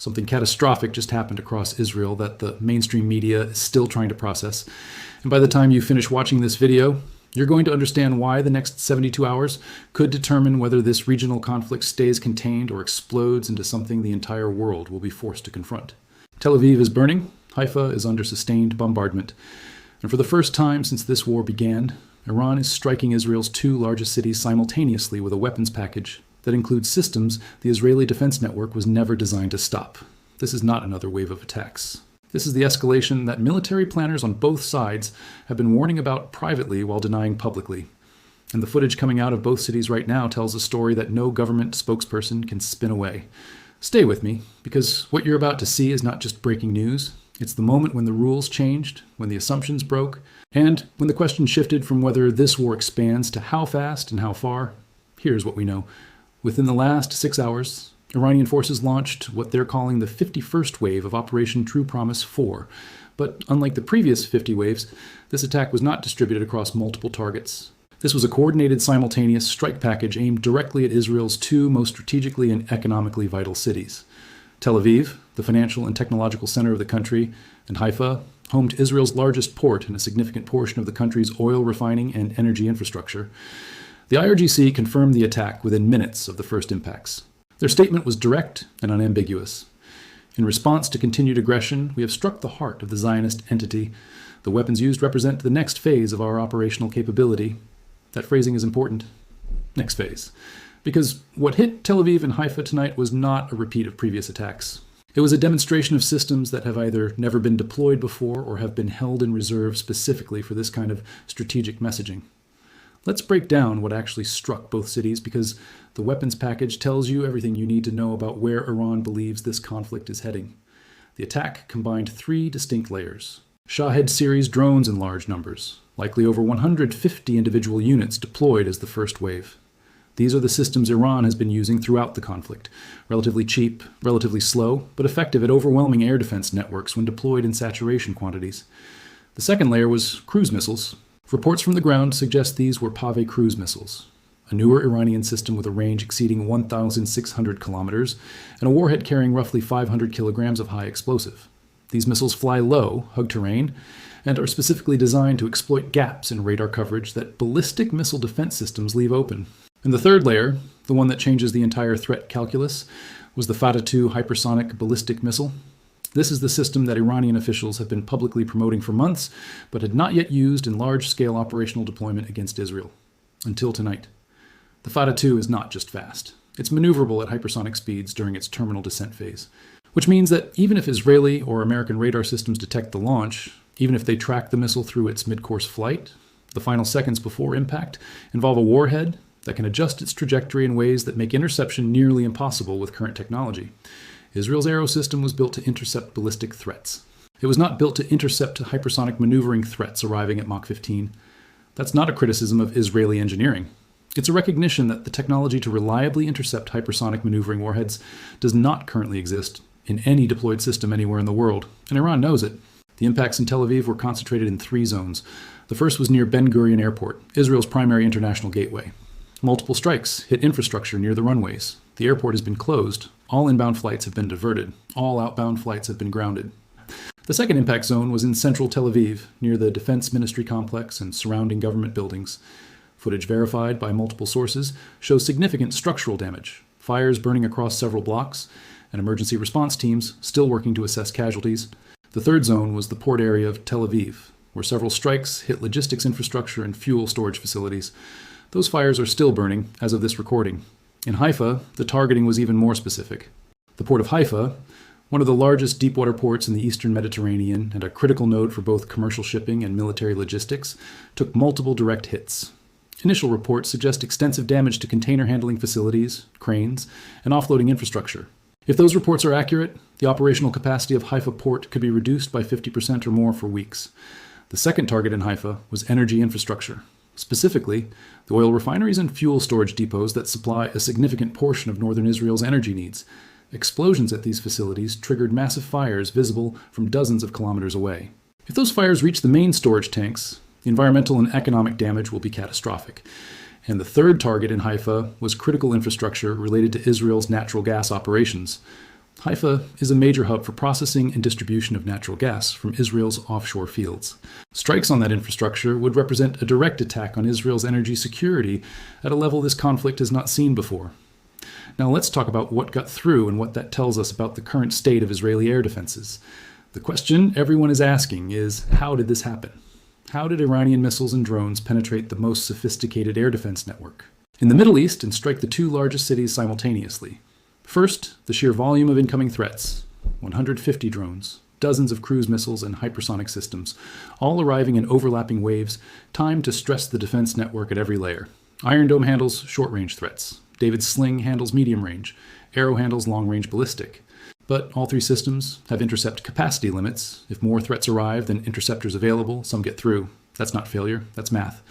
Something catastrophic just happened across Israel that the mainstream media is still trying to process. And by the time you finish watching this video, you're going to understand why the next 72 hours could determine whether this regional conflict stays contained or explodes into something the entire world will be forced to confront. Tel Aviv is burning, Haifa is under sustained bombardment. And for the first time since this war began, Iran is striking Israel's two largest cities simultaneously with a weapons package that includes systems the Israeli defense network was never designed to stop. This is not another wave of attacks. This is the escalation that military planners on both sides have been warning about privately while denying publicly. And the footage coming out of both cities right now tells a story that no government spokesperson can spin away. Stay with me, because what you're about to see is not just breaking news. It's the moment when the rules changed, when the assumptions broke, and when the question shifted from whether this war expands to how fast and how far. Here's what we know. Within the last 6 hours, Iranian forces launched what they're calling the 51st wave of Operation True Promise 4. But unlike the previous 50 waves, this attack was not distributed across multiple targets. This was a coordinated, simultaneous strike package aimed directly at Israel's two most strategically and economically vital cities. Tel Aviv, the financial and technological center of the country, and Haifa, home to Israel's largest port and a significant portion of the country's oil refining and energy infrastructure. The IRGC confirmed the attack within minutes of the first impacts. Their statement was direct and unambiguous. In response to continued aggression, we have struck the heart of the Zionist entity. The weapons used represent the next phase of our operational capability. That phrasing is important. Next phase. Because what hit Tel Aviv and Haifa tonight was not a repeat of previous attacks. It was a demonstration of systems that have either never been deployed before or have been held in reserve specifically for this kind of strategic messaging. Let's break down what actually struck both cities, because the weapons package tells you everything you need to know about where Iran believes this conflict is heading. The attack combined three distinct layers. Shahed series drones in large numbers, likely over 150 individual units deployed as the first wave. These are the systems Iran has been using throughout the conflict. Relatively cheap, relatively slow, but effective at overwhelming air defense networks when deployed in saturation quantities. The second layer was cruise missiles. Reports from the ground suggest these were Paveh cruise missiles, a newer Iranian system with a range exceeding 1,600 kilometers and a warhead carrying roughly 500 kilograms of high explosive. These missiles fly low, hug terrain, and are specifically designed to exploit gaps in radar coverage that ballistic missile defense systems leave open. And the third layer, the one that changes the entire threat calculus, was the Fattah-2 hypersonic ballistic missile. This is the system that Iranian officials have been publicly promoting for months, but had not yet used in large-scale operational deployment against Israel. Until tonight. The Fattah-2 is not just fast. It's maneuverable at hypersonic speeds during its terminal descent phase. Which means that even if Israeli or American radar systems detect the launch, even if they track the missile through its mid-course flight, the final seconds before impact involve a warhead that can adjust its trajectory in ways that make interception nearly impossible with current technology. Israel's Arrow system was built to intercept ballistic threats. It was not built to intercept hypersonic maneuvering threats arriving at Mach 15. That's not a criticism of Israeli engineering. It's a recognition that the technology to reliably intercept hypersonic maneuvering warheads does not currently exist in any deployed system anywhere in the world, and Iran knows it. The impacts in Tel Aviv were concentrated in three zones. The first was near Gurion Airport, Israel's primary international gateway. Multiple strikes hit infrastructure near the runways. The airport has been closed. All inbound flights have been diverted. All outbound flights have been grounded. The second impact zone was in central Tel Aviv, near the Defense Ministry complex and surrounding government buildings. Footage verified by multiple sources shows significant structural damage, fires burning across several blocks, and emergency response teams still working to assess casualties. The third zone was the port area of Tel Aviv, where several strikes hit logistics infrastructure and fuel storage facilities. Those fires are still burning as of this recording. In Haifa, the targeting was even more specific. The port of Haifa, one of the largest deepwater ports in the eastern Mediterranean and a critical node for both commercial shipping and military logistics, took multiple direct hits. Initial reports suggest extensive damage to container handling facilities, cranes, and offloading infrastructure. If those reports are accurate, the operational capacity of Haifa Port could be reduced by 50% or more for weeks. The second target in Haifa was energy infrastructure. Specifically, the oil refineries and fuel storage depots that supply a significant portion of northern Israel's energy needs. Explosions at these facilities triggered massive fires visible from dozens of kilometers away. If those fires reach the main storage tanks, the environmental and economic damage will be catastrophic. And the third target in Haifa was critical infrastructure related to Israel's natural gas operations. Haifa is a major hub for processing and distribution of natural gas from Israel's offshore fields. Strikes on that infrastructure would represent a direct attack on Israel's energy security at a level this conflict has not seen before. Now let's talk about what got through and what that tells us about the current state of Israeli air defenses. The question everyone is asking is, how did this happen? How did Iranian missiles and drones penetrate the most sophisticated air defense network in the Middle East and strike the two largest cities simultaneously? First, the sheer volume of incoming threats: 150 drones, dozens of cruise missiles and hypersonic systems, all arriving in overlapping waves, timed to stress the defense network at every layer. Iron Dome handles short-range threats. David's Sling handles medium-range. Arrow handles long-range ballistic. But all three systems have intercept capacity limits. If more threats arrive than interceptors available, some get through. That's not failure, that's math.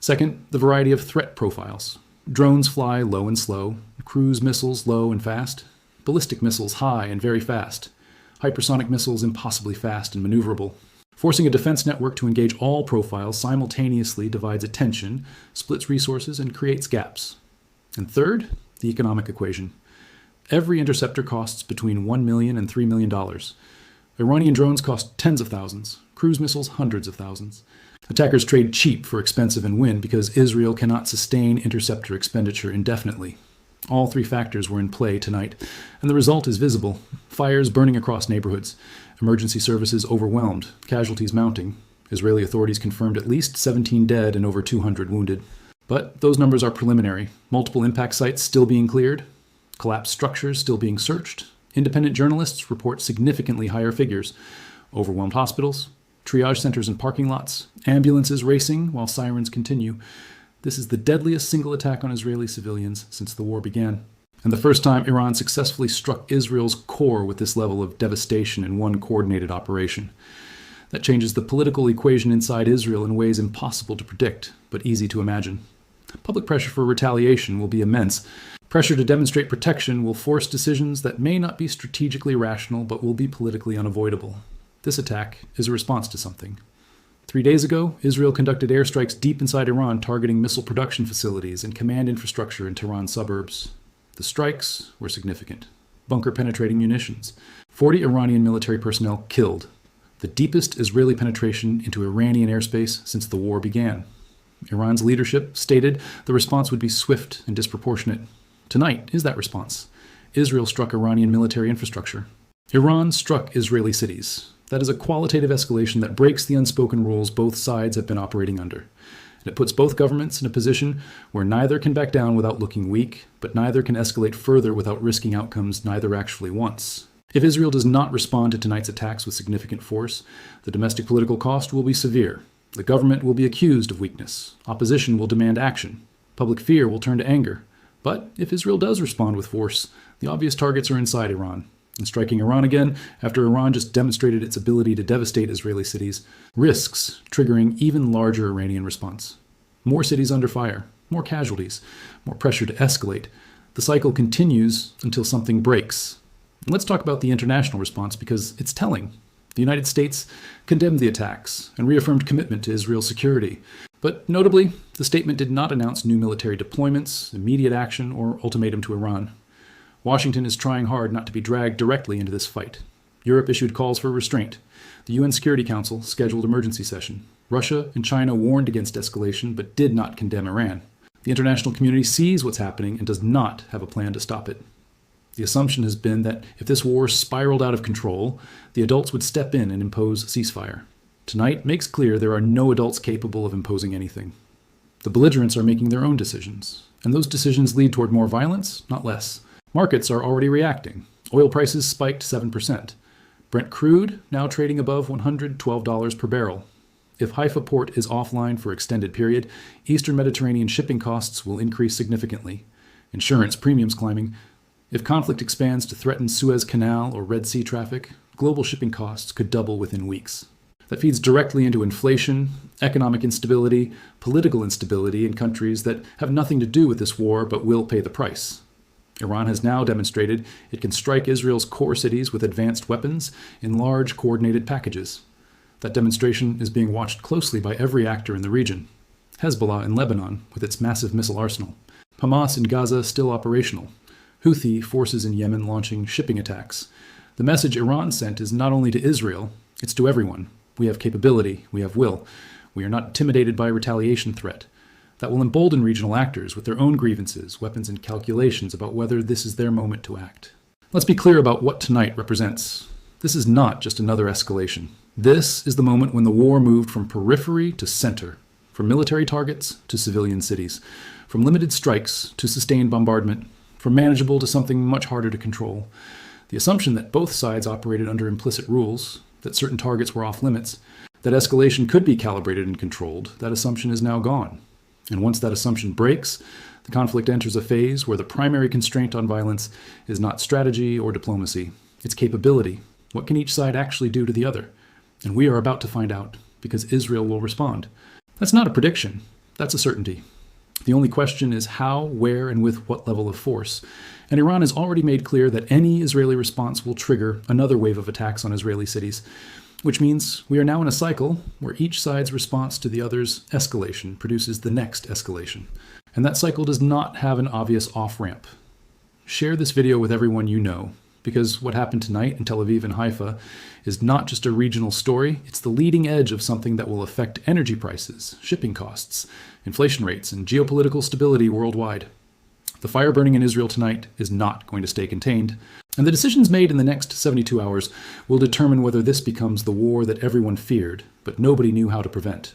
Second, the variety of threat profiles. Drones fly low and slow, cruise missiles low and fast, ballistic missiles high and very fast, hypersonic missiles impossibly fast and maneuverable. Forcing a defense network to engage all profiles simultaneously divides attention, splits resources, and creates gaps. And third, the economic equation. Every interceptor costs between $1 million and $3 million. Iranian drones cost tens of thousands, cruise missiles hundreds of thousands. Attackers trade cheap for expensive and win because Israel cannot sustain interceptor expenditure indefinitely. All three factors were in play tonight, and the result is visible. Fires burning across neighborhoods, emergency services overwhelmed, casualties mounting. Israeli authorities confirmed at least 17 dead and over 200 wounded. But those numbers are preliminary. Multiple impact sites still being cleared, collapsed structures still being searched. Independent journalists report significantly higher figures. Overwhelmed hospitals, triage centers and parking lots, ambulances racing while sirens continue. This is the deadliest single attack on Israeli civilians since the war began, and the first time Iran successfully struck Israel's core with this level of devastation in one coordinated operation. That changes the political equation inside Israel in ways impossible to predict, but easy to imagine. Public pressure for retaliation will be immense. Pressure to demonstrate protection will force decisions that may not be strategically rational but will be politically unavoidable. This attack is a response to something. 3 days ago, Israel conducted airstrikes deep inside Iran targeting missile production facilities and command infrastructure in Tehran suburbs. The strikes were significant. Bunker-penetrating munitions. 40 Iranian military personnel killed. The deepest Israeli penetration into Iranian airspace since the war began. Iran's leadership stated the response would be swift and disproportionate. Tonight is that response. Israel struck Iranian military infrastructure. Iran struck Israeli cities. That is a qualitative escalation that breaks the unspoken rules both sides have been operating under. And it puts both governments in a position where neither can back down without looking weak, but neither can escalate further without risking outcomes neither actually wants. If Israel does not respond to tonight's attacks with significant force, the domestic political cost will be severe. The government will be accused of weakness. Opposition will demand action. Public fear will turn to anger. But if Israel does respond with force, the obvious targets are inside Iran. And striking Iran again, after Iran just demonstrated its ability to devastate Israeli cities, risks triggering even larger Iranian response. More cities under fire, more casualties, more pressure to escalate. The cycle continues until something breaks. And let's talk about the international response because it's telling. The United States condemned the attacks and reaffirmed commitment to Israel's security. But notably, the statement did not announce new military deployments, immediate action, or ultimatum to Iran. Washington is trying hard not to be dragged directly into this fight. Europe issued calls for restraint. The UN Security Council scheduled emergency session. Russia and China warned against escalation but did not condemn Iran. The international community sees what's happening and does not have a plan to stop it. The assumption has been that if this war spiraled out of control, the adults would step in and impose ceasefire. Tonight makes clear there are no adults capable of imposing anything. The belligerents are making their own decisions, and those decisions lead toward more violence, not less. Markets are already reacting. Oil prices spiked 7%. Brent crude now trading above $112 per barrel. If Haifa Port is offline for extended period, Eastern Mediterranean shipping costs will increase significantly. Insurance premiums climbing. If conflict expands to threaten Suez Canal or Red Sea traffic, global shipping costs could double within weeks. That feeds directly into inflation, economic instability, political instability in countries that have nothing to do with this war but will pay the price. Iran has now demonstrated it can strike Israel's core cities with advanced weapons in large, coordinated packages. That demonstration is being watched closely by every actor in the region. Hezbollah in Lebanon, with its massive missile arsenal. Hamas in Gaza still operational. Houthi forces in Yemen launching shipping attacks. The message Iran sent is not only to Israel, it's to everyone. We have capability, we have will. We are not intimidated by a retaliation threat. That will embolden regional actors with their own grievances, weapons, and calculations about whether this is their moment to act. Let's be clear about what tonight represents. This is not just another escalation. This is the moment when the war moved from periphery to center, from military targets to civilian cities, from limited strikes to sustained bombardment, from manageable to something much harder to control. The assumption that both sides operated under implicit rules, that certain targets were off limits, that escalation could be calibrated and controlled, that assumption is now gone. And once that assumption breaks, the conflict enters a phase where the primary constraint on violence is not strategy or diplomacy, it's capability. What can each side actually do to the other? And we are about to find out, because Israel will respond. That's not a prediction, that's a certainty. The only question is how, where, and with what level of force. And Iran has already made clear that any Israeli response will trigger another wave of attacks on Israeli cities, which means we are now in a cycle where each side's response to the other's escalation produces the next escalation. And that cycle does not have an obvious off-ramp. Share this video with everyone you know, because what happened tonight in Tel Aviv and Haifa is not just a regional story, it's the leading edge of something that will affect energy prices, shipping costs, inflation rates, and geopolitical stability worldwide. The fire burning in Israel tonight is not going to stay contained, and the decisions made in the next 72 hours will determine whether this becomes the war that everyone feared, but nobody knew how to prevent.